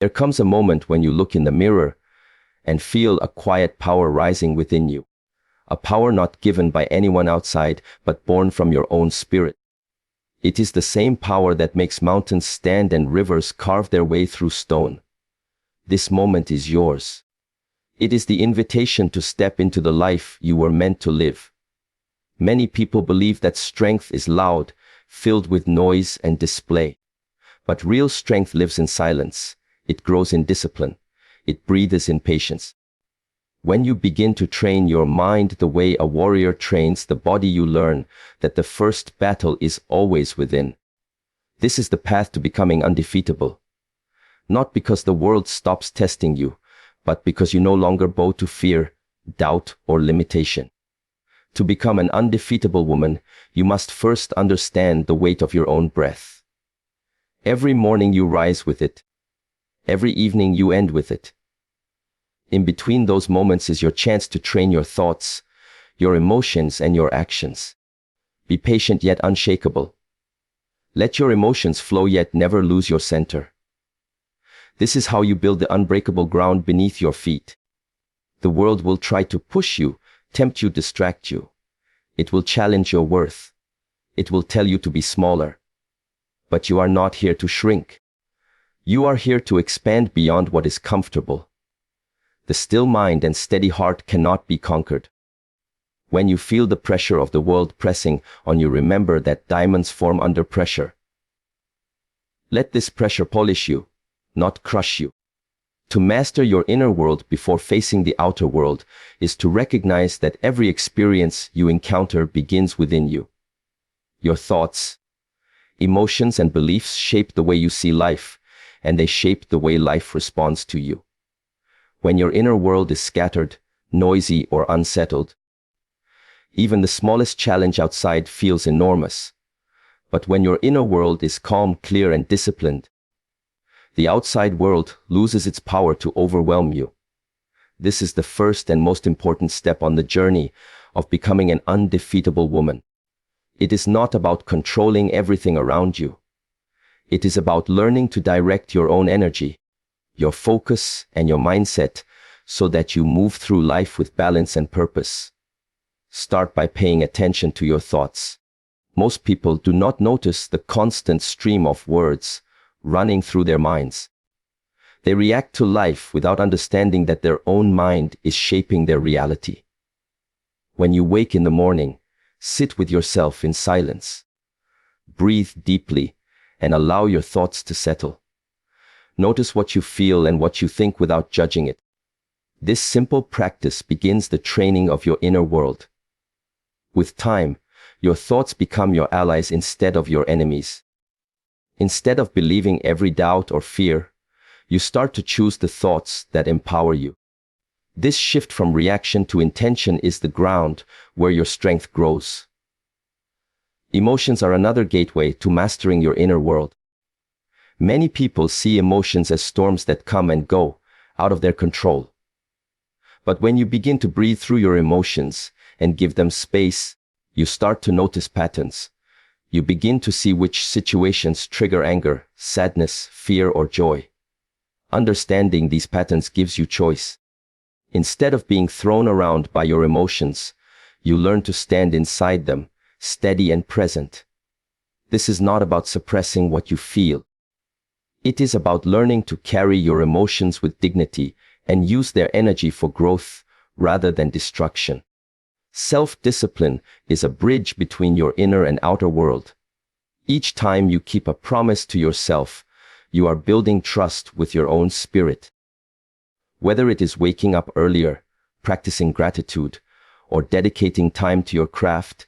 There comes a moment when you look in the mirror and feel a quiet power rising within you. A power not given by anyone outside, but born from your own spirit. It is the same power that makes mountains stand and rivers carve their way through stone. This moment is yours. It is the invitation to step into the life you were meant to live. Many people believe that strength is loud, filled with noise and display. But real strength lives in silence. It grows in discipline. It breathes in patience. When you begin to train your mind the way a warrior trains the body, you learn that the first battle is always within. This is the path to becoming undefeatable. Not because the world stops testing you, but because you no longer bow to fear, doubt, or limitation. To become an undefeatable woman, you must first understand the weight of your own breath. Every morning you rise with it. Every evening you end with it. In between those moments is your chance to train your thoughts, your emotions, and your actions. Be patient yet unshakable. Let your emotions flow yet never lose your center. This is how you build the unbreakable ground beneath your feet. The world will try to push you, tempt you, distract you. It will challenge your worth. It will tell you to be smaller. But you are not here to shrink. You are here to expand beyond what is comfortable. The still mind and steady heart cannot be conquered. When you feel the pressure of the world pressing on you, remember that diamonds form under pressure. Let this pressure polish you, not crush you. To master your inner world before facing the outer world is to recognize that every experience you encounter begins within you. Your thoughts, emotions, and beliefs shape the way you see life, and they shape the way life responds to you. When your inner world is scattered, noisy, or unsettled, even the smallest challenge outside feels enormous. But when your inner world is calm, clear, and disciplined, the outside world loses its power to overwhelm you. This is the first and most important step on the journey of becoming an undefeatable woman. It is not about controlling everything around you. It is about learning to direct your own energy, your focus, and your mindset so that you move through life with balance and purpose. Start by paying attention to your thoughts. Most people do not notice the constant stream of words running through their minds. They react to life without understanding that their own mind is shaping their reality. When you wake in the morning, sit with yourself in silence. Breathe deeply and allow your thoughts to settle. Notice what you feel and what you think without judging it. This simple practice begins the training of your inner world. With time, your thoughts become your allies instead of your enemies. Instead of believing every doubt or fear, you start to choose the thoughts that empower you. This shift from reaction to intention is the ground where your strength grows. Emotions are another gateway to mastering your inner world. Many people see emotions as storms that come and go, out of their control. But when you begin to breathe through your emotions and give them space, you start to notice patterns. You begin to see which situations trigger anger, sadness, fear, or joy. Understanding these patterns gives you choice. Instead of being thrown around by your emotions, you learn to stand inside them, steady and present. This is not about suppressing what you feel. It is about learning to carry your emotions with dignity and use their energy for growth rather than destruction. Self-discipline is a bridge between your inner and outer world. Each time you keep a promise to yourself, you are building trust with your own spirit. Whether it is waking up earlier, practicing gratitude, or dedicating time to your craft,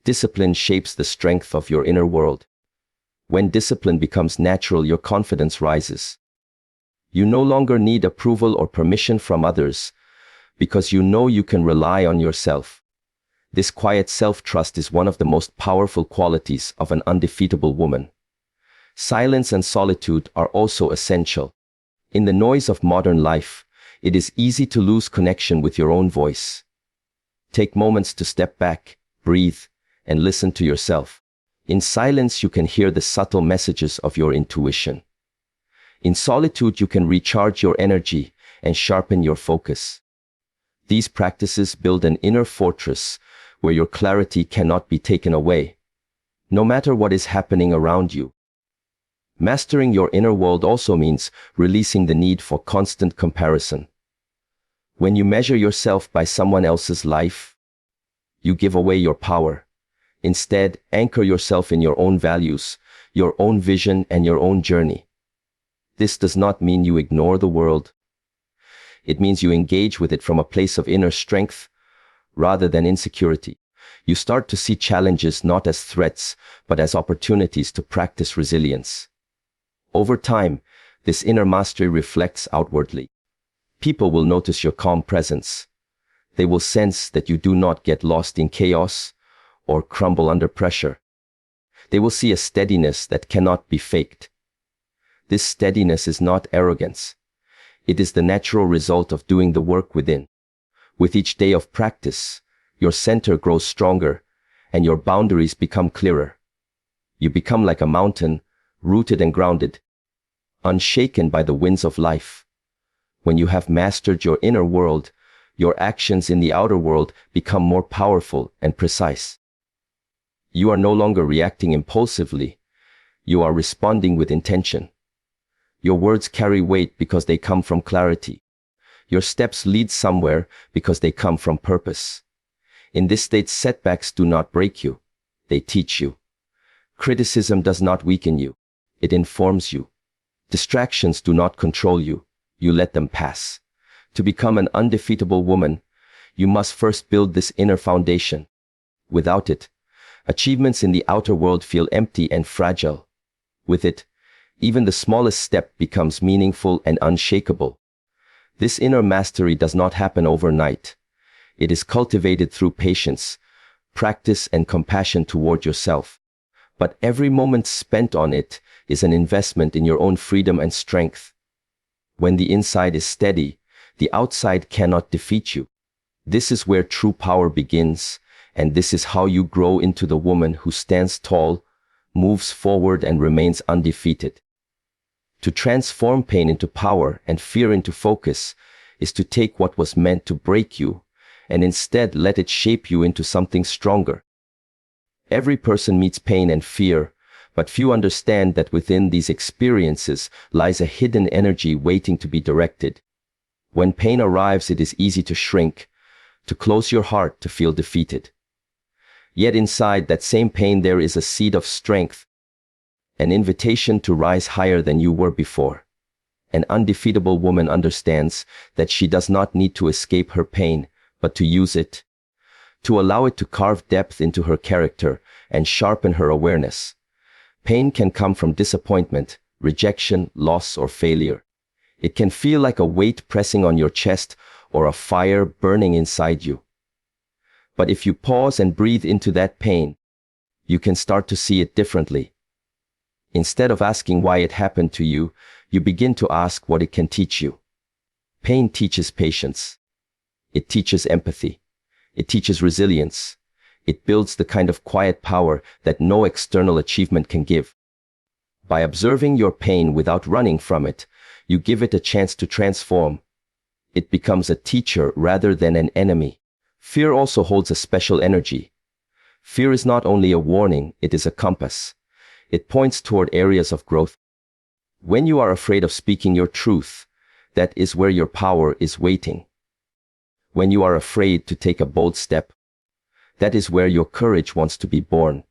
discipline shapes the strength of your inner world. When discipline becomes natural, your confidence rises. You no longer need approval or permission from others because you know you can rely on yourself. This quiet self-trust is one of the most powerful qualities of an undefeatable woman. Silence and solitude are also essential. In the noise of modern life, it is easy to lose connection with your own voice. Take moments to step back, breathe, and listen to yourself. In silence, you can hear the subtle messages of your intuition. In solitude, you can recharge your energy and sharpen your focus. These practices build an inner fortress where your clarity cannot be taken away, no matter what is happening around you. Mastering your inner world also means releasing the need for constant comparison. When you measure yourself by someone else's life, you give away your power. Instead, anchor yourself in your own values, your own vision, and your own journey. This does not mean you ignore the world. It means you engage with it from a place of inner strength rather than insecurity. You start to see challenges not as threats, but as opportunities to practice resilience. Over time, this inner mastery reflects outwardly. People will notice your calm presence. They will sense that you do not get lost in chaos or crumble under pressure. They will see a steadiness that cannot be faked. This steadiness is not arrogance. It is the natural result of doing the work within. With each day of practice, your center grows stronger and your boundaries become clearer. You become like a mountain, rooted and grounded, unshaken by the winds of life. When you have mastered your inner world, your actions in the outer world become more powerful and precise. You are no longer reacting impulsively. You are responding with intention. Your words carry weight because they come from clarity. Your steps lead somewhere because they come from purpose. In this state, setbacks do not break you. They teach you. Criticism does not weaken you. It informs you. Distractions do not control you. You let them pass. To become an undefeatable woman, you must first build this inner foundation. Without it, achievements in the outer world feel empty and fragile. With it, even the smallest step becomes meaningful and unshakable. This inner mastery does not happen overnight. It is cultivated through patience, practice, and compassion toward yourself. But every moment spent on it is an investment in your own freedom and strength. When the inside is steady, the outside cannot defeat you. This is where true power begins, and this is how you grow into the woman who stands tall, moves forward, and remains undefeated. To transform pain into power and fear into focus is to take what was meant to break you and instead let it shape you into something stronger. Every person meets pain and fear, but few understand that within these experiences lies a hidden energy waiting to be directed. When pain arrives, it is easy to shrink, to close your heart, to feel defeated. Yet inside that same pain there is a seed of strength, an invitation to rise higher than you were before. An undefeatable woman understands that she does not need to escape her pain, but to use it, to allow it to carve depth into her character and sharpen her awareness. Pain can come from disappointment, rejection, loss, or failure. It can feel like a weight pressing on your chest or a fire burning inside you. But if you pause and breathe into that pain, you can start to see it differently. Instead of asking why it happened to you, you begin to ask what it can teach you. Pain teaches patience. It teaches empathy. It teaches resilience. It builds the kind of quiet power that no external achievement can give. By observing your pain without running from it, you give it a chance to transform. It becomes a teacher rather than an enemy. Fear also holds a special energy. Fear is not only a warning, it is a compass. It points toward areas of growth. When you are afraid of speaking your truth, that is where your power is waiting. When you are afraid to take a bold step, that is where your courage wants to be born.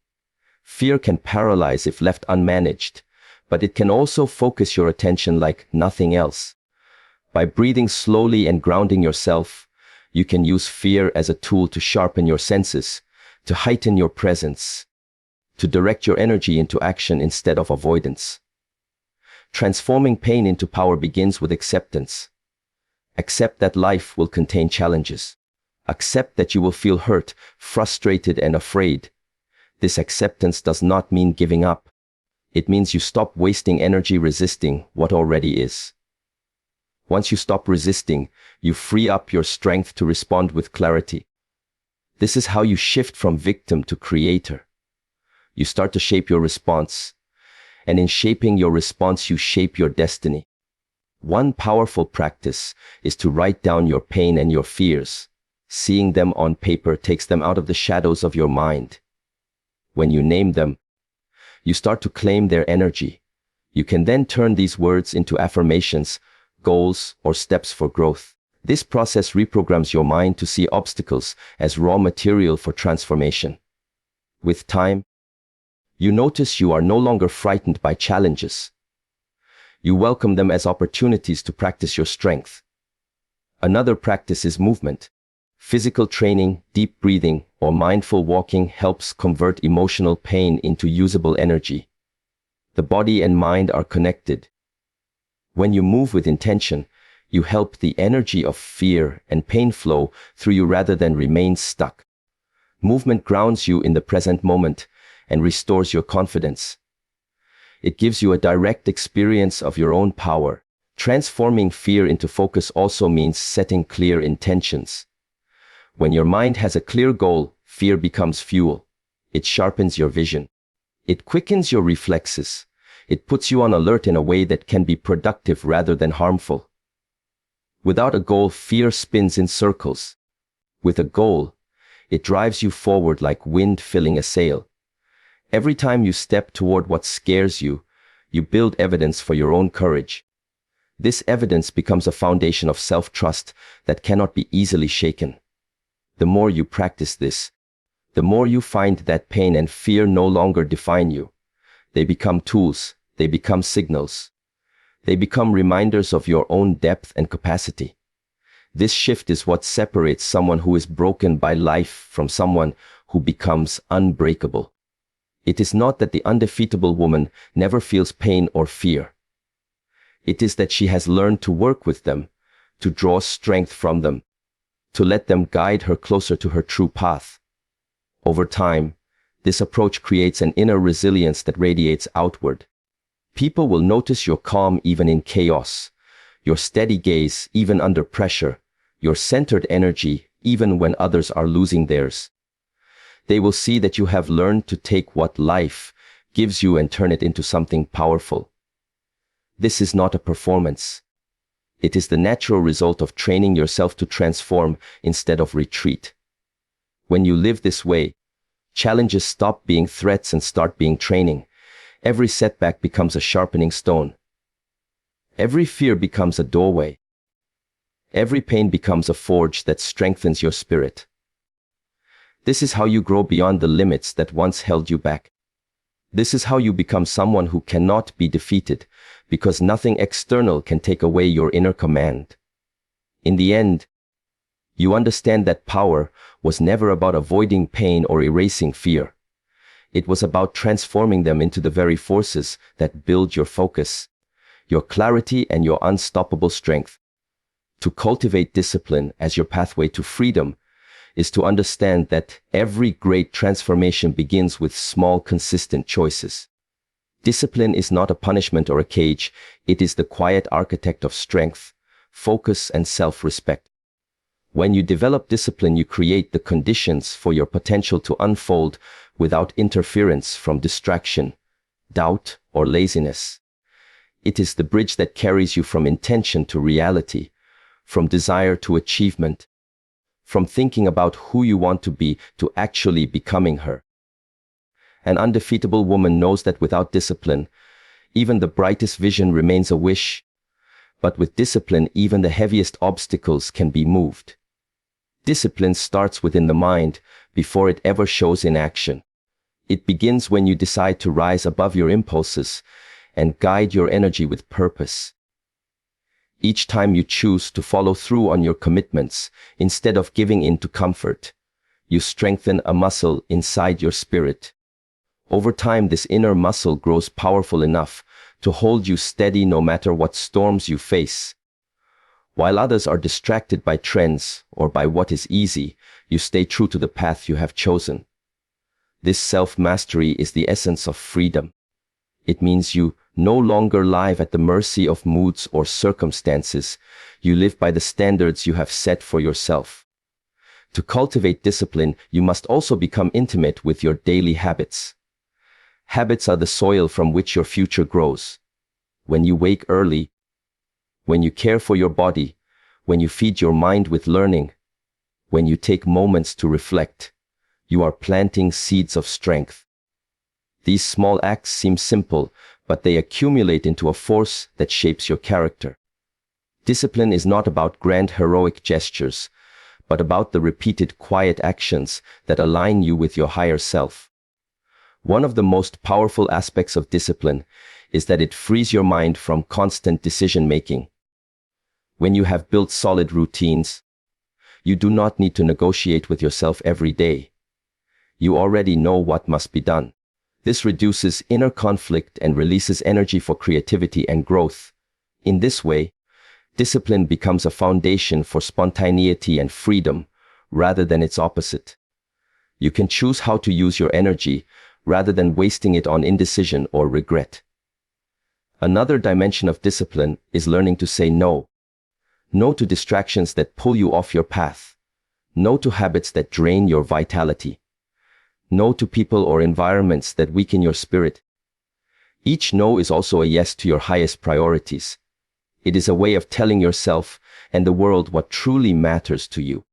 Fear can paralyze if left unmanaged, but it can also focus your attention like nothing else. By breathing slowly and grounding yourself, you can use fear as a tool to sharpen your senses, to heighten your presence, to direct your energy into action instead of avoidance. Transforming pain into power begins with acceptance. Accept that life will contain challenges. Accept that you will feel hurt, frustrated, and afraid. This acceptance does not mean giving up. It means you stop wasting energy resisting what already is. Once you stop resisting, you free up your strength to respond with clarity. This is how you shift from victim to creator. You start to shape your response, and in shaping your response, you shape your destiny. One powerful practice is to write down your pain and your fears. Seeing them on paper takes them out of the shadows of your mind. When you name them, you start to claim their energy. You can then turn these words into affirmations, goals, or steps for growth. This process reprograms your mind to see obstacles as raw material for transformation. With time, you notice you are no longer frightened by challenges. You welcome them as opportunities to practice your strength. Another practice is movement. Physical training, deep breathing, or mindful walking helps convert emotional pain into usable energy. The body and mind are connected. When you move with intention, you help the energy of fear and pain flow through you rather than remain stuck. Movement grounds you in the present moment and restores your confidence. It gives you a direct experience of your own power. Transforming fear into focus also means setting clear intentions. When your mind has a clear goal, fear becomes fuel. It sharpens your vision. It quickens your reflexes. It puts you on alert in a way that can be productive rather than harmful. Without a goal, fear spins in circles. With a goal, it drives you forward like wind filling a sail. Every time you step toward what scares you, you build evidence for your own courage. This evidence becomes a foundation of self-trust that cannot be easily shaken. The more you practice this, the more you find that pain and fear no longer define you. They become tools. They become signals. They become reminders of your own depth and capacity. This shift is what separates someone who is broken by life from someone who becomes unbreakable. It is not that the undefeatable woman never feels pain or fear. It is that she has learned to work with them, to draw strength from them, to let them guide her closer to her true path. Over time, this approach creates an inner resilience that radiates outward. People will notice your calm even in chaos, your steady gaze even under pressure, your centered energy even when others are losing theirs. They will see that you have learned to take what life gives you and turn it into something powerful. This is not a performance. It is the natural result of training yourself to transform instead of retreat. When you live this way, challenges stop being threats and start being training. Every setback becomes a sharpening stone. Every fear becomes a doorway. Every pain becomes a forge that strengthens your spirit. This is how you grow beyond the limits that once held you back. This is how you become someone who cannot be defeated, because nothing external can take away your inner command. In the end, you understand that power was never about avoiding pain or erasing fear. It was about transforming them into the very forces that build your focus, your clarity, and your unstoppable strength. To cultivate discipline as your pathway to freedom is to understand that every great transformation begins with small, consistent choices. Discipline is not a punishment or a cage. It is the quiet architect of strength, focus, and self-respect. When you develop discipline, you create the conditions for your potential to unfold without interference from distraction, doubt, or laziness. It is the bridge that carries you from intention to reality, from desire to achievement, from thinking about who you want to be to actually becoming her. An undefeatable woman knows that without discipline, even the brightest vision remains a wish, but with discipline, even the heaviest obstacles can be moved. Discipline starts within the mind before it ever shows in action. It begins when you decide to rise above your impulses and guide your energy with purpose. Each time you choose to follow through on your commitments instead of giving in to comfort, you strengthen a muscle inside your spirit. Over time, this inner muscle grows powerful enough to hold you steady no matter what storms you face. While others are distracted by trends or by what is easy, you stay true to the path you have chosen. This self-mastery is the essence of freedom. It means you no longer live at the mercy of moods or circumstances. You live by the standards you have set for yourself. To cultivate discipline, you must also become intimate with your daily habits. Habits are the soil from which your future grows. When you wake early, When you care for your body, when you feed your mind with learning, when you take moments to reflect, you are planting seeds of strength. These small acts seem simple, but they accumulate into a force that shapes your character. Discipline is not about grand heroic gestures, but about the repeated quiet actions that align you with your higher self. One of the most powerful aspects of discipline is that it frees your mind from constant decision-making. When you have built solid routines, you do not need to negotiate with yourself every day. You already know what must be done. This reduces inner conflict and releases energy for creativity and growth. In this way, discipline becomes a foundation for spontaneity and freedom, rather than its opposite. You can choose how to use your energy, rather than wasting it on indecision or regret. Another dimension of discipline is learning to say no. No to distractions that pull you off your path. No to habits that drain your vitality. No to people or environments that weaken your spirit. Each no is also a yes to your highest priorities. It is a way of telling yourself and the world what truly matters to you.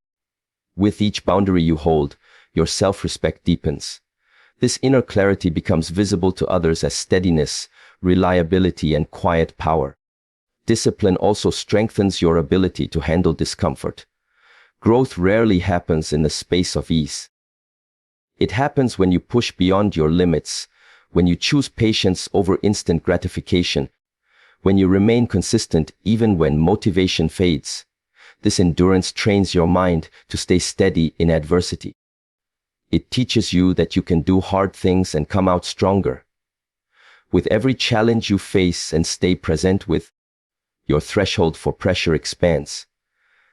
With each boundary you hold, your self-respect deepens. This inner clarity becomes visible to others as steadiness, reliability, and quiet power. Discipline also strengthens your ability to handle discomfort. Growth rarely happens in the space of ease. It happens when you push beyond your limits, when you choose patience over instant gratification, when you remain consistent even when motivation fades. This endurance trains your mind to stay steady in adversity. It teaches you that you can do hard things and come out stronger. With every challenge you face and stay present with, your threshold for pressure expands.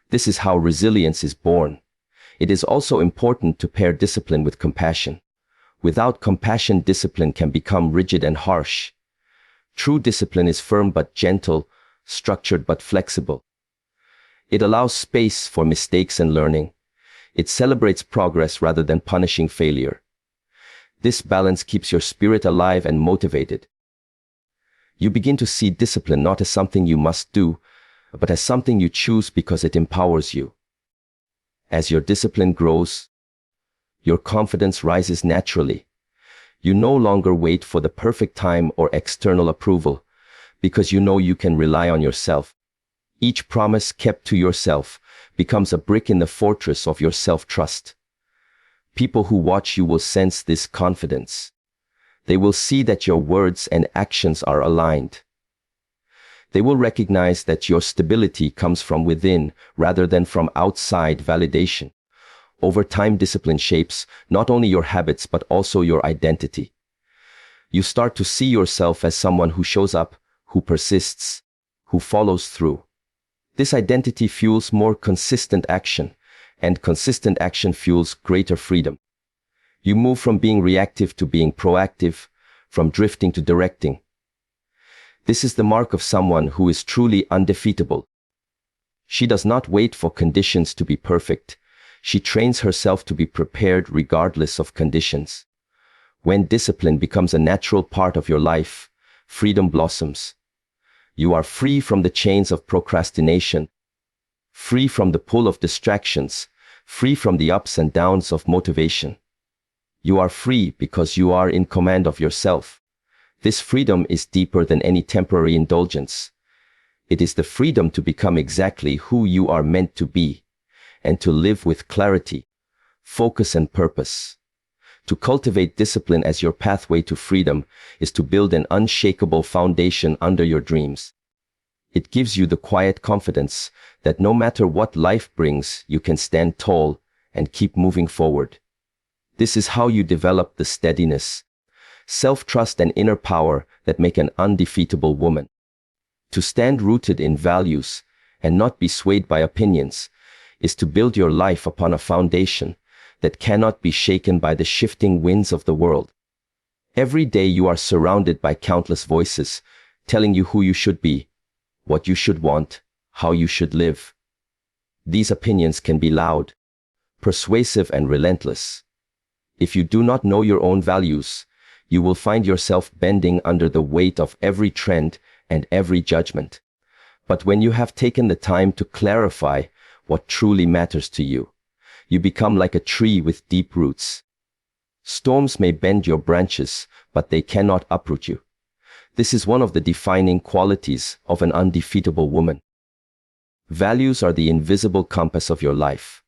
This is how resilience is born. It is also important to pair discipline with compassion. Without compassion, discipline can become rigid and harsh. True discipline is firm but gentle, structured but flexible. It allows space for mistakes and learning. It celebrates progress rather than punishing failure. This balance keeps your spirit alive and motivated. You begin to see discipline not as something you must do, but as something you choose because it empowers you. As your discipline grows, your confidence rises naturally. You no longer wait for the perfect time or external approval, because you know you can rely on yourself. Each promise kept to yourself becomes a brick in the fortress of your self-trust. People who watch you will sense this confidence. They will see that your words and actions are aligned. They will recognize that your stability comes from within rather than from outside validation. Over time, discipline shapes not only your habits but also your identity. You start to see yourself as someone who shows up, who persists, who follows through. This identity fuels more consistent action, and consistent action fuels greater freedom. You move from being reactive to being proactive, from drifting to directing. This is the mark of someone who is truly undefeatable. She does not wait for conditions to be perfect. She trains herself to be prepared regardless of conditions. When discipline becomes a natural part of your life, freedom blossoms. You are free from the chains of procrastination, free from the pull of distractions, free from the ups and downs of motivation. You are free because you are in command of yourself. This freedom is deeper than any temporary indulgence. It is the freedom to become exactly who you are meant to be, and to live with clarity, focus, and purpose. To cultivate discipline as your pathway to freedom is to build an unshakable foundation under your dreams. It gives you the quiet confidence that no matter what life brings, you can stand tall and keep moving forward. This is how you develop the steadiness, self-trust, and inner power that make an undefeatable woman. To stand rooted in values and not be swayed by opinions is to build your life upon a foundation that cannot be shaken by the shifting winds of the world. Every day you are surrounded by countless voices telling you who you should be, what you should want, how you should live. These opinions can be loud, persuasive, and relentless. If you do not know your own values, you will find yourself bending under the weight of every trend and every judgment. But when you have taken the time to clarify what truly matters to you, you become like a tree with deep roots. Storms may bend your branches, but they cannot uproot you. This is one of the defining qualities of an undefeatable woman. Values are the invisible compass of your life.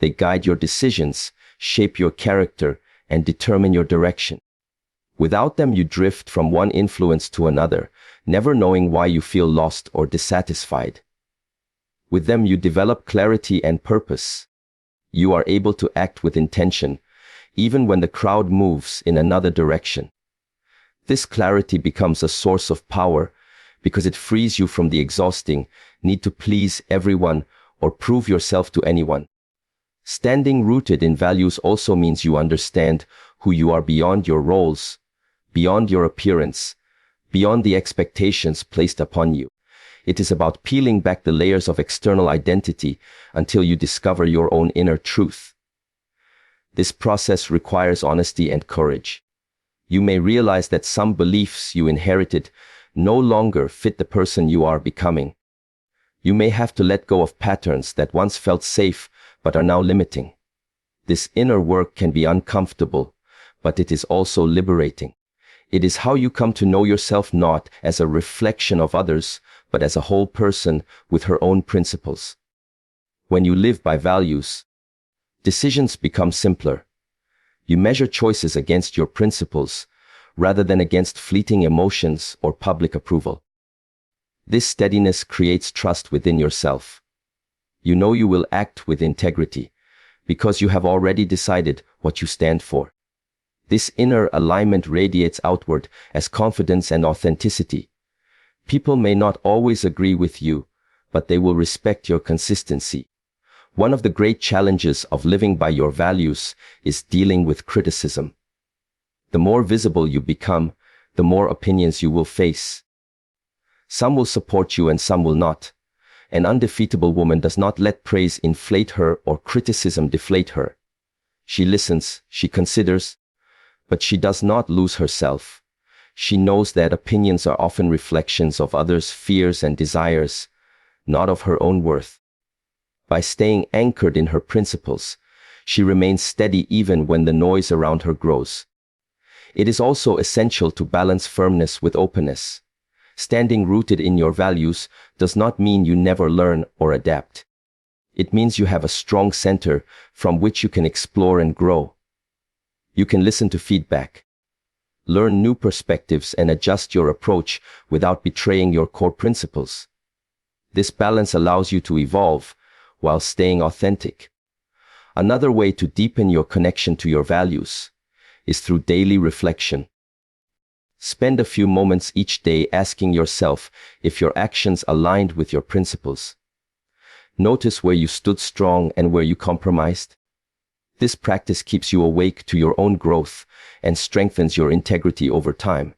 They guide your decisions, shape your character, and determine your direction. Without them, you drift from one influence to another, never knowing why you feel lost or dissatisfied. With them, you develop clarity and purpose. You are able to act with intention, even when the crowd moves in another direction. This clarity becomes a source of power because it frees you from the exhausting need to please everyone or prove yourself to anyone. Standing rooted in values also means you understand who you are beyond your roles, beyond your appearance, beyond the expectations placed upon you. It is about peeling back the layers of external identity until you discover your own inner truth. This process requires honesty and courage. You may realize that some beliefs you inherited no longer fit the person you are becoming. You may have to let go of patterns that once felt safe but are now limiting. This inner work can be uncomfortable, but it is also liberating. It is how you come to know yourself not as a reflection of others, but as a whole person with her own principles. When you live by values, decisions become simpler. You measure choices against your principles rather than against fleeting emotions or public approval. This steadiness creates trust within yourself. You know you will act with integrity because you have already decided what you stand for. This inner alignment radiates outward as confidence and authenticity. People may not always agree with you, but they will respect your consistency. One of the great challenges of living by your values is dealing with criticism. The more visible you become, the more opinions you will face. Some will support you and some will not. An undefeatable woman does not let praise inflate her or criticism deflate her. She listens, she considers, but she does not lose herself. She knows that opinions are often reflections of others' fears and desires, not of her own worth. By staying anchored in her principles, she remains steady even when the noise around her grows. It is also essential to balance firmness with openness. Standing rooted in your values does not mean you never learn or adapt. It means you have a strong center from which you can explore and grow. You can listen to feedback, learn new perspectives, and adjust your approach without betraying your core principles. This balance allows you to evolve while staying authentic. Another way to deepen your connection to your values is through daily reflection. Spend a few moments each day asking yourself if your actions aligned with your principles. Notice where you stood strong and where you compromised. This practice keeps you awake to your own growth and strengthens your integrity over time.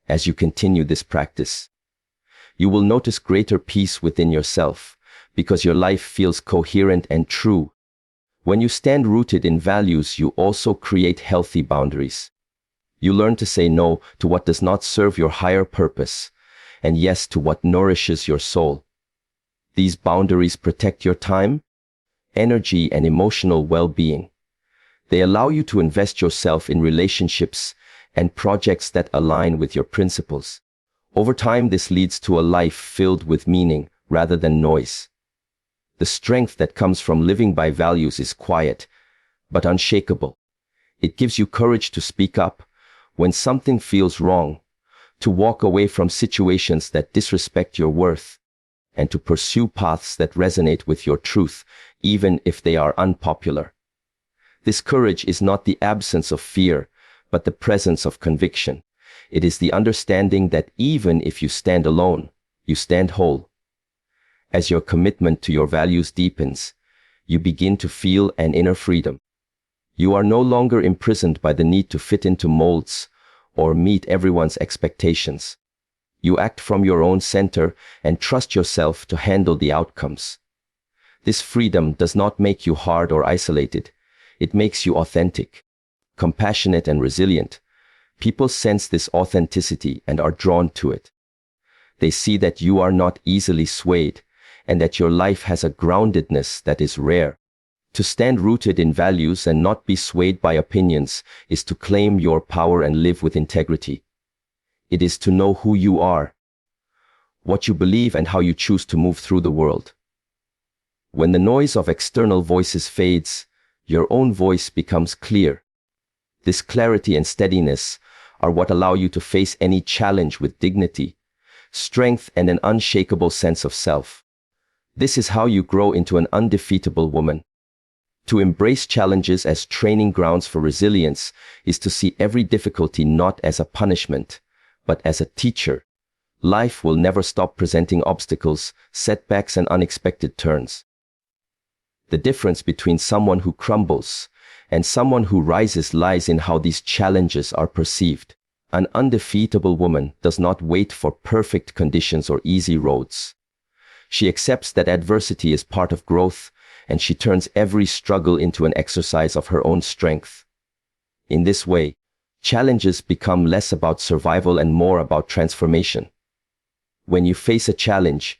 As you continue this practice, you will notice greater peace within yourself because your life feels coherent and true. When you stand rooted in values, you also create healthy boundaries. You learn to say no to what does not serve your higher purpose and yes to what nourishes your soul. These boundaries protect your time, energy, and emotional well-being. They allow you to invest yourself in relationships and projects that align with your principles. Over time, this leads to a life filled with meaning rather than noise. The strength that comes from living by values is quiet, but unshakable. It gives you courage to speak up when something feels wrong, to walk away from situations that disrespect your worth, and to pursue paths that resonate with your truth, even if they are unpopular. This courage is not the absence of fear, but the presence of conviction. It is the understanding that even if you stand alone, you stand whole. As your commitment to your values deepens, you begin to feel an inner freedom. You are no longer imprisoned by the need to fit into molds or meet everyone's expectations. You act from your own center and trust yourself to handle the outcomes. This freedom does not make you hard or isolated. It makes you authentic, compassionate, and resilient. People sense this authenticity and are drawn to it. They see that you are not easily swayed, and that your life has a groundedness that is rare. To stand rooted in values and not be swayed by opinions is to claim your power and live with integrity. It is to know who you are, what you believe, and how you choose to move through the world. When the noise of external voices fades, your own voice becomes clear. This clarity and steadiness are what allow you to face any challenge with dignity, strength, and an unshakable sense of self. This is how you grow into an undefeatable woman. To embrace challenges as training grounds for resilience is to see every difficulty not as a punishment, but as a teacher. Life will never stop presenting obstacles, setbacks, and unexpected turns. The difference between someone who crumbles and someone who rises lies in how these challenges are perceived. An undefeatable woman does not wait for perfect conditions or easy roads. She accepts that adversity is part of growth, and she turns every struggle into an exercise of her own strength. In this way, challenges become less about survival and more about transformation. When you face a challenge,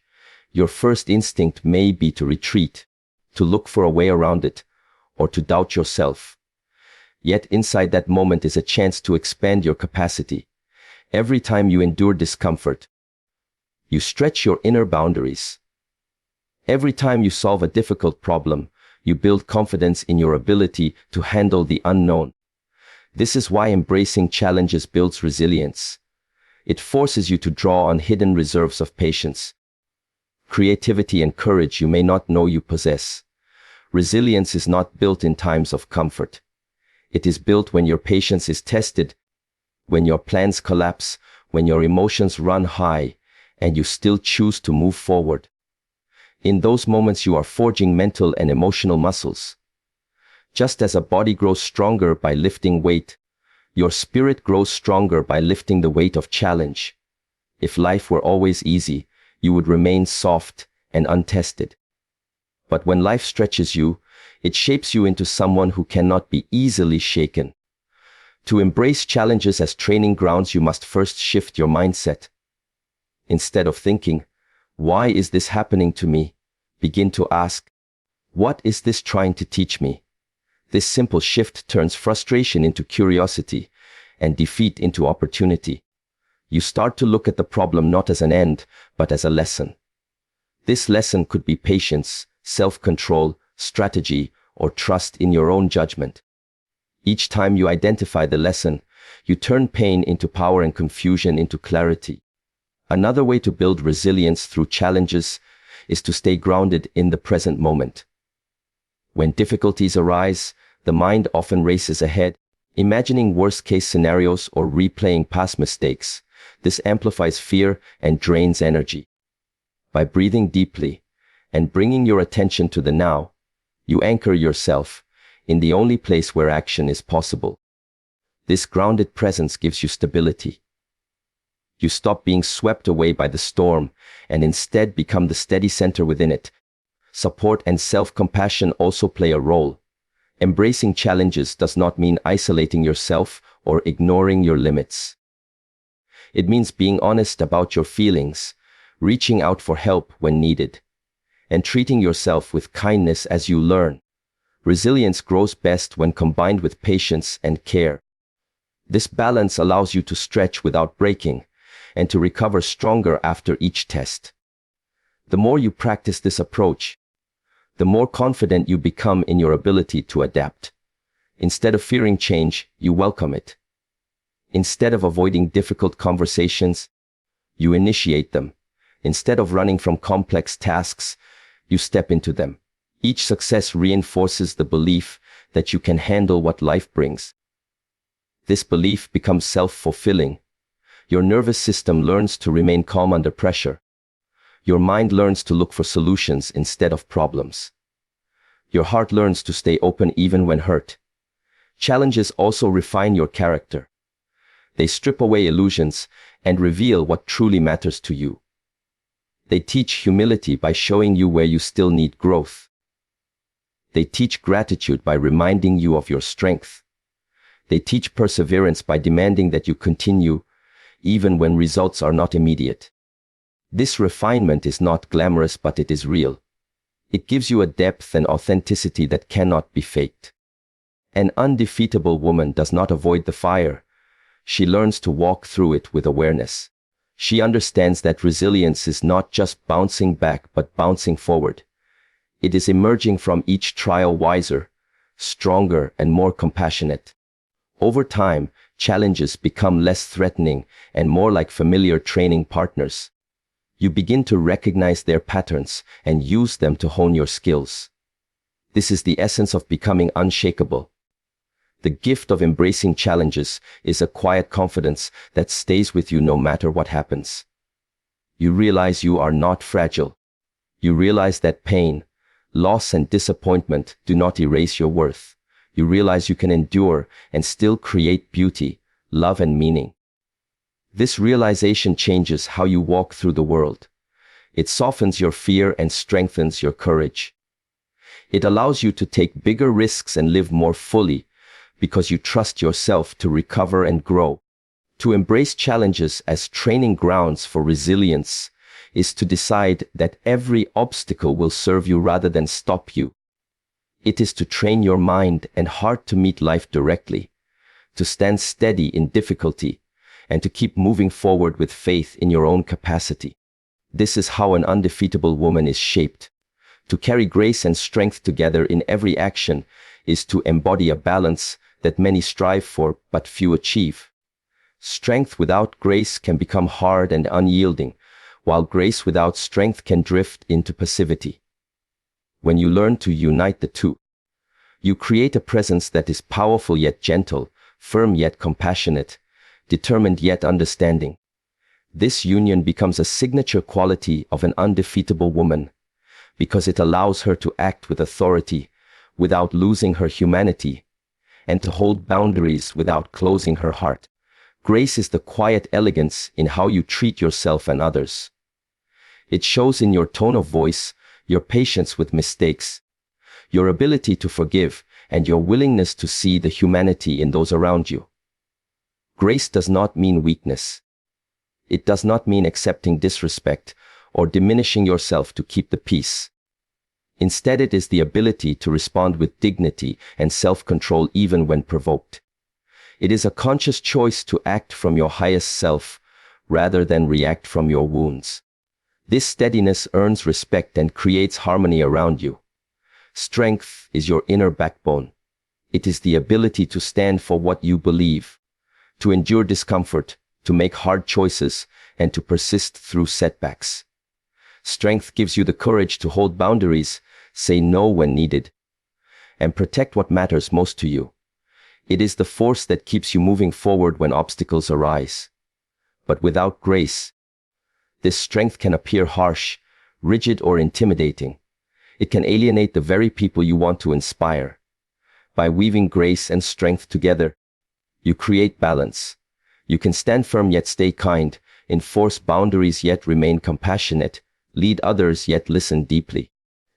your first instinct may be to retreat, to look for a way around it, or to doubt yourself. Yet inside that moment is a chance to expand your capacity. Every time you endure discomfort, you stretch your inner boundaries. Every time you solve a difficult problem, you build confidence in your ability to handle the unknown. This is why embracing challenges builds resilience. It forces you to draw on hidden reserves of patience, creativity, and courage you may not know you possess. Resilience is not built in times of comfort. It is built when your patience is tested, when your plans collapse, when your emotions run high, and you still choose to move forward. In those moments, you are forging mental and emotional muscles. Just as a body grows stronger by lifting weight, your spirit grows stronger by lifting the weight of challenge. If life were always easy, you would remain soft and untested. But when life stretches you, it shapes you into someone who cannot be easily shaken. To embrace challenges as training grounds, you must first shift your mindset. Instead of thinking, "Why is this happening to me?" begin to ask, "What is this trying to teach me?" This simple shift turns frustration into curiosity and defeat into opportunity. You start to look at the problem not as an end, but as a lesson. This lesson could be patience, self-control, strategy, or trust in your own judgment. Each time you identify the lesson, you turn pain into power and confusion into clarity. Another way to build resilience through challenges is to stay grounded in the present moment. When difficulties arise, the mind often races ahead, imagining worst-case scenarios or replaying past mistakes. This amplifies fear and drains energy. By breathing deeply and bringing your attention to the now, you anchor yourself in the only place where action is possible. This grounded presence gives you stability. You stop being swept away by the storm and instead become the steady center within it. Support and self-compassion also play a role. Embracing challenges does not mean isolating yourself or ignoring your limits. It means being honest about your feelings, reaching out for help when needed, and treating yourself with kindness as you learn. Resilience grows best when combined with patience and care. This balance allows you to stretch without breaking, and to recover stronger after each test. The more you practice this approach, the more confident you become in your ability to adapt. Instead of fearing change, you welcome it. Instead of avoiding difficult conversations, you initiate them. Instead of running from complex tasks, you step into them. Each success reinforces the belief that you can handle what life brings. This belief becomes self-fulfilling. Your nervous system learns to remain calm under pressure. Your mind learns to look for solutions instead of problems. Your heart learns to stay open even when hurt. Challenges also refine your character. They strip away illusions and reveal what truly matters to you. They teach humility by showing you where you still need growth. They teach gratitude by reminding you of your strength. They teach perseverance by demanding that you continue, even when results are not immediate. This refinement is not glamorous, but it is real. It gives you a depth and authenticity that cannot be faked. An undefeatable woman does not avoid the fire. She learns to walk through it with awareness. She understands that resilience is not just bouncing back, but bouncing forward. It is emerging from each trial wiser, stronger, and more compassionate. Over time, challenges become less threatening and more like familiar training partners. You begin to recognize their patterns and use them to hone your skills. This is the essence of becoming unshakable. The gift of embracing challenges is a quiet confidence that stays with you no matter what happens. You realize you are not fragile. You realize that pain, loss, and disappointment do not erase your worth. You realize you can endure and still create beauty, love, and meaning. This realization changes how you walk through the world. It softens your fear and strengthens your courage. It allows you to take bigger risks and live more fully because you trust yourself to recover and grow. To embrace challenges as training grounds for resilience is to decide that every obstacle will serve you rather than stop you. It is to train your mind and heart to meet life directly, to stand steady in difficulty, and to keep moving forward with faith in your own capacity. This is how an undefeatable woman is shaped. To carry grace and strength together in every action is to embody a balance that many strive for but few achieve. Strength without grace can become hard and unyielding, while grace without strength can drift into passivity. When you learn to unite the two, you create a presence that is powerful yet gentle, firm yet compassionate, determined yet understanding. This union becomes a signature quality of an undefeatable woman, because it allows her to act with authority without losing her humanity, and to hold boundaries without closing her heart. Grace is the quiet elegance in how you treat yourself and others. It shows in your tone of voice, your patience with mistakes, your ability to forgive, and your willingness to see the humanity in those around you. Grace does not mean weakness. It does not mean accepting disrespect or diminishing yourself to keep the peace. Instead, it is the ability to respond with dignity and self-control even when provoked. It is a conscious choice to act from your highest self rather than react from your wounds. This steadiness earns respect and creates harmony around you. Strength is your inner backbone. It is the ability to stand for what you believe, to endure discomfort, to make hard choices, and to persist through setbacks. Strength gives you the courage to hold boundaries, say no when needed, and protect what matters most to you. It is the force that keeps you moving forward when obstacles arise. But without grace, this strength can appear harsh, rigid, or intimidating. It can alienate the very people you want to inspire. By weaving grace and strength together, you create balance. You can stand firm yet stay kind, enforce boundaries yet remain compassionate, lead others yet listen deeply.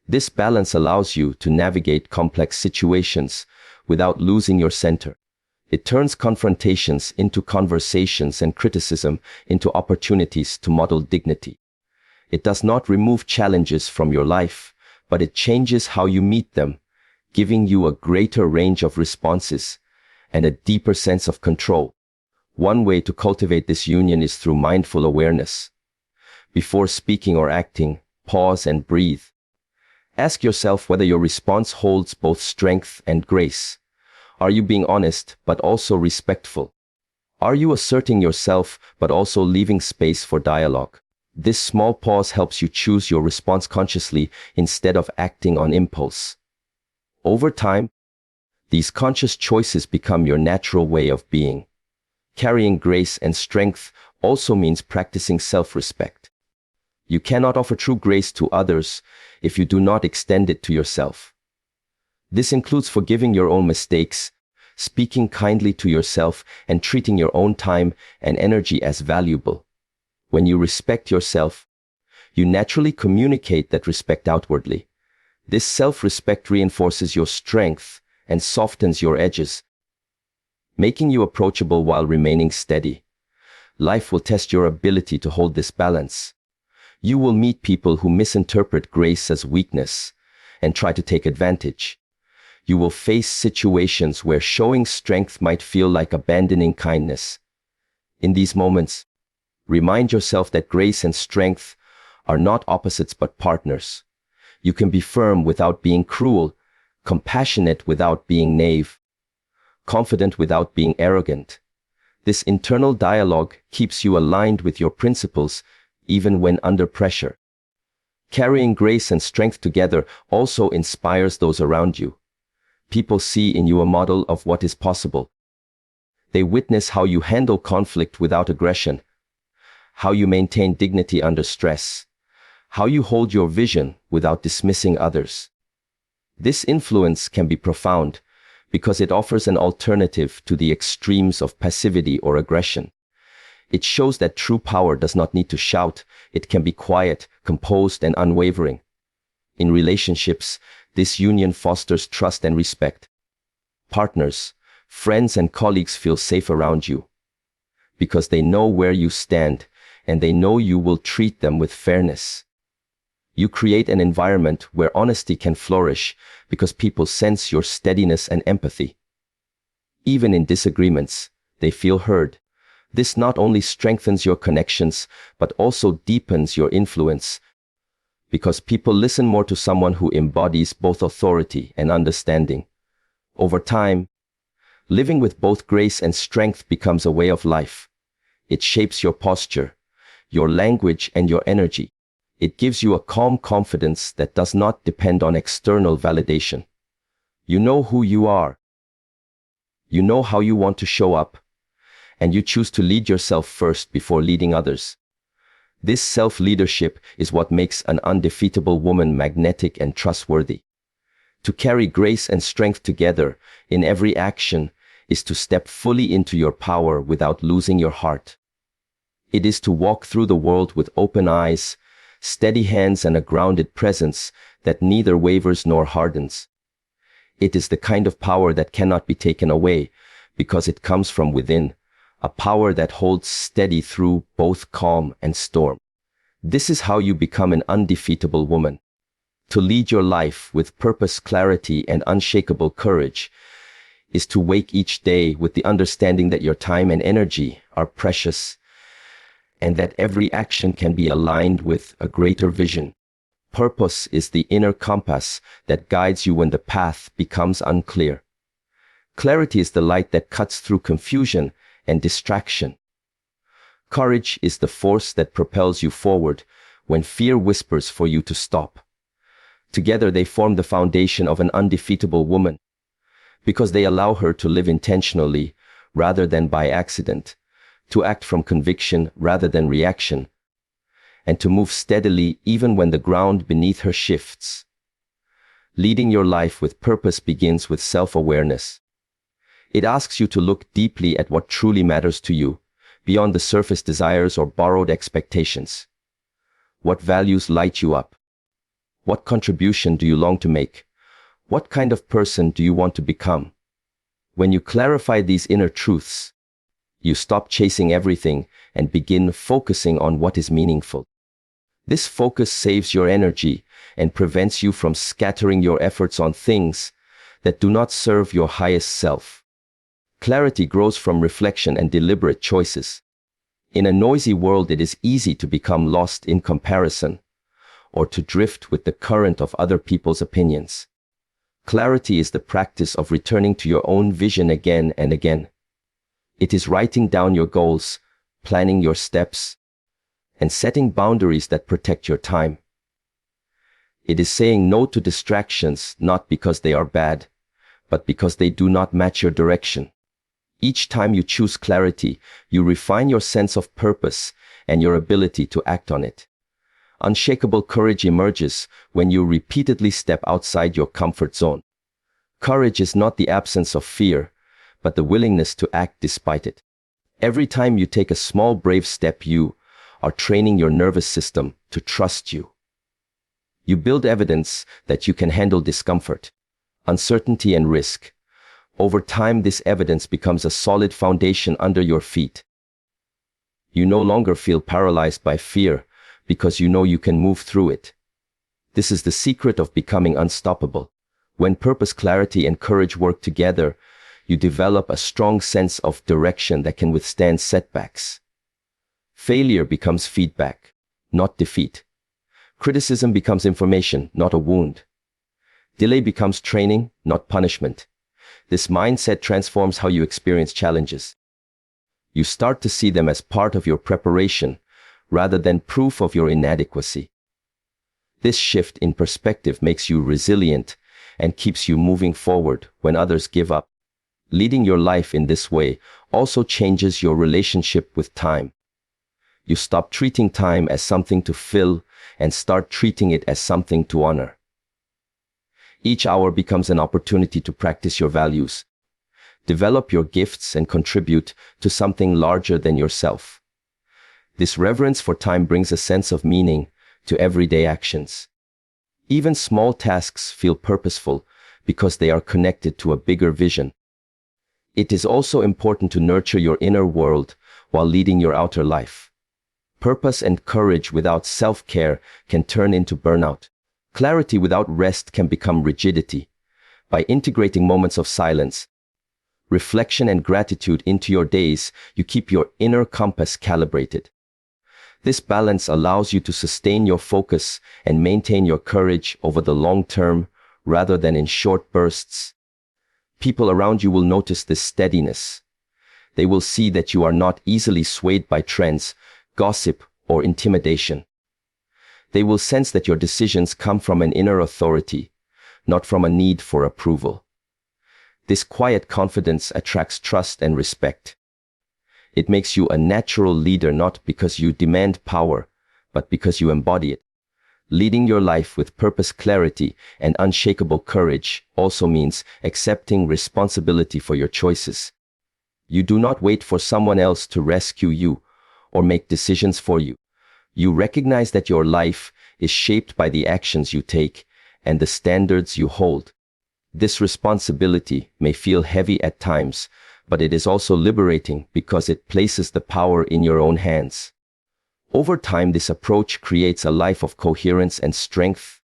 This balance allows you to navigate complex situations without losing your center. It turns confrontations into conversations and criticism into opportunities to model dignity. It does not remove challenges from your life, but it changes how you meet them, giving you a greater range of responses and a deeper sense of control. One way to cultivate this union is through mindful awareness. Before speaking or acting, pause and breathe. Ask yourself whether your response holds both strength and grace. Are you being honest, but also respectful? Are you asserting yourself, but also leaving space for dialogue? This small pause helps you choose your response consciously instead of acting on impulse. Over time, these conscious choices become your natural way of being. Carrying grace and strength also means practicing self-respect. You cannot offer true grace to others if you do not extend it to yourself. This includes forgiving your own mistakes, speaking kindly to yourself, and treating your own time and energy as valuable. When you respect yourself, you naturally communicate that respect outwardly. This self-respect reinforces your strength and softens your edges, making you approachable while remaining steady. Life will test your ability to hold this balance. You will meet people who misinterpret grace as weakness and try to take advantage. You will face situations where showing strength might feel like abandoning kindness. In these moments, remind yourself that grace and strength are not opposites but partners. You can be firm without being cruel, compassionate without being naive, confident without being arrogant. This internal dialogue keeps you aligned with your principles even when under pressure. Carrying grace and strength together also inspires those around you. People see in you a model of what is possible. They witness how you handle conflict without aggression, how you maintain dignity under stress, how you hold your vision without dismissing others. This influence can be profound because it offers an alternative to the extremes of passivity or aggression. It shows that true power does not need to shout. It can be quiet, composed, and unwavering. In relationships, this union fosters trust and respect. Partners, friends, and colleagues feel safe around you because they know where you stand and they know you will treat them with fairness. You create an environment where honesty can flourish because people sense your steadiness and empathy. Even in disagreements, they feel heard. This not only strengthens your connections, but also deepens your influence because people listen more to someone who embodies both authority and understanding. Over time, living with both grace and strength becomes a way of life. It shapes your posture, your language, and your energy. It gives you a calm confidence that does not depend on external validation. You know who you are. You know how you want to show up, and you choose to lead yourself first before leading others. This self-leadership is what makes an undefeatable woman magnetic and trustworthy. To carry grace and strength together in every action is to step fully into your power without losing your heart. It is to walk through the world with open eyes, steady hands, and a grounded presence that neither wavers nor hardens. It is the kind of power that cannot be taken away because it comes from within, a power that holds steady through both calm and storm. This is how you become an undefeatable woman. To lead your life with purpose, clarity, and unshakable courage is to wake each day with the understanding that your time and energy are precious and that every action can be aligned with a greater vision. Purpose is the inner compass that guides you when the path becomes unclear. Clarity is the light that cuts through confusion and distraction. Courage is the force that propels you forward when fear whispers for you to stop. Together they form the foundation of an undefeatable woman because they allow her to live intentionally rather than by accident, to act from conviction rather than reaction, and to move steadily even when the ground beneath her shifts. Leading your life with purpose begins with self-awareness. It asks you to look deeply at what truly matters to you, beyond the surface desires or borrowed expectations. What values light you up? What contribution do you long to make? What kind of person do you want to become? When you clarify these inner truths, you stop chasing everything and begin focusing on what is meaningful. This focus saves your energy and prevents you from scattering your efforts on things that do not serve your highest self. Clarity grows from reflection and deliberate choices. In a noisy world, it is easy to become lost in comparison or to drift with the current of other people's opinions. Clarity is the practice of returning to your own vision again and again. It is writing down your goals, planning your steps, and setting boundaries that protect your time. It is saying no to distractions, not because they are bad, but because they do not match your direction. Each time you choose clarity, you refine your sense of purpose and your ability to act on it. Unshakable courage emerges when you repeatedly step outside your comfort zone. Courage is not the absence of fear, but the willingness to act despite it. Every time you take a small brave step, you are training your nervous system to trust you. You build evidence that you can handle discomfort, uncertainty, and risk. Over time, this evidence becomes a solid foundation under your feet. You no longer feel paralyzed by fear because you know you can move through it. This is the secret of becoming unstoppable. When purpose, clarity, and courage work together, you develop a strong sense of direction that can withstand setbacks. Failure becomes feedback, not defeat. Criticism becomes information, not a wound. Delay becomes training, not punishment. This mindset transforms how you experience challenges. You start to see them as part of your preparation, rather than proof of your inadequacy. This shift in perspective makes you resilient and keeps you moving forward when others give up. Leading your life in this way also changes your relationship with time. You stop treating time as something to fill and start treating it as something to honor. Each hour becomes an opportunity to practice your values, develop your gifts, and contribute to something larger than yourself. This reverence for time brings a sense of meaning to everyday actions. Even small tasks feel purposeful because they are connected to a bigger vision. It is also important to nurture your inner world while leading your outer life. Purpose and courage without self-care can turn into burnout. Clarity without rest can become rigidity. By integrating moments of silence, reflection, and gratitude into your days, you keep your inner compass calibrated. This balance allows you to sustain your focus and maintain your courage over the long term rather than in short bursts. People around you will notice this steadiness. They will see that you are not easily swayed by trends, gossip, or intimidation. They will sense that your decisions come from an inner authority, not from a need for approval. This quiet confidence attracts trust and respect. It makes you a natural leader not because you demand power, but because you embody it. Leading your life with purpose, clarity, and unshakable courage also means accepting responsibility for your choices. You do not wait for someone else to rescue you or make decisions for you. You recognize that your life is shaped by the actions you take and the standards you hold. This responsibility may feel heavy at times, but it is also liberating because it places the power in your own hands. Over time, this approach creates a life of coherence and strength.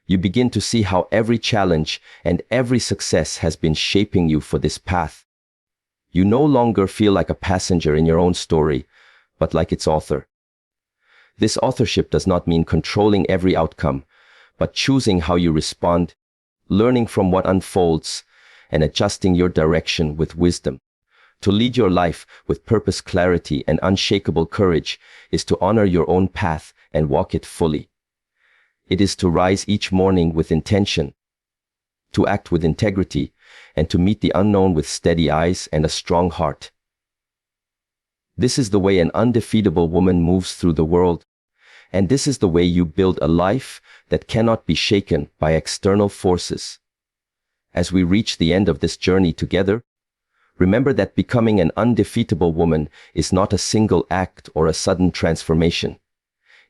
You begin to see how every challenge and every success has been shaping you for this path. You no longer feel like a passenger in your own story, but like its author. This authorship does not mean controlling every outcome, but choosing how you respond, learning from what unfolds, and adjusting your direction with wisdom. To lead your life with purpose, clarity, and unshakable courage is to honor your own path and walk it fully. It is to rise each morning with intention, to act with integrity, and to meet the unknown with steady eyes and a strong heart. This is the way an undefeatable woman moves through the world, and this is the way you build a life that cannot be shaken by external forces. As we reach the end of this journey together, remember that becoming an undefeatable woman is not a single act or a sudden transformation.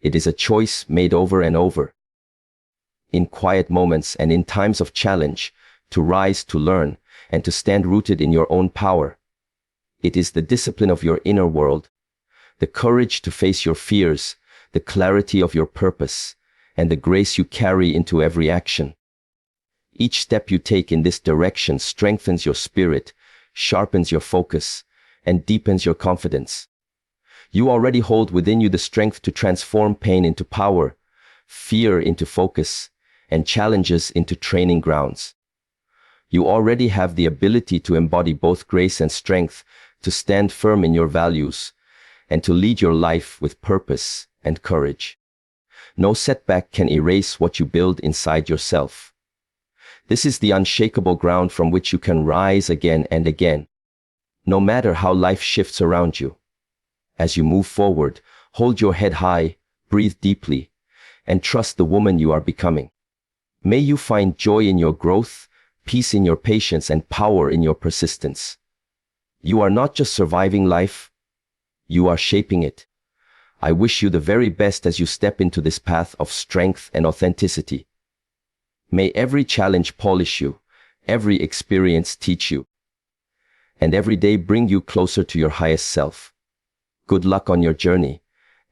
It is a choice made over and over. In quiet moments and in times of challenge, to rise, to learn, and to stand rooted in your own power. It is the discipline of your inner world, the courage to face your fears, the clarity of your purpose, and the grace you carry into every action. Each step you take in this direction strengthens your spirit, sharpens your focus, and deepens your confidence. You already hold within you the strength to transform pain into power, fear into focus, and challenges into training grounds. You already have the ability to embody both grace and strength, to stand firm in your values, and to lead your life with purpose and courage. No setback can erase what you build inside yourself. This is the unshakable ground from which you can rise again and again, no matter how life shifts around you. As you move forward, hold your head high, breathe deeply, and trust the woman you are becoming. May you find joy in your growth, peace in your patience, and power in your persistence. You are not just surviving life, you are shaping it. I wish you the very best as you step into this path of strength and authenticity. May every challenge polish you, every experience teach you, and every day bring you closer to your highest self. Good luck on your journey,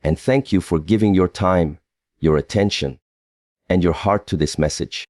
And thank you for giving your time, your attention, and your heart to this message.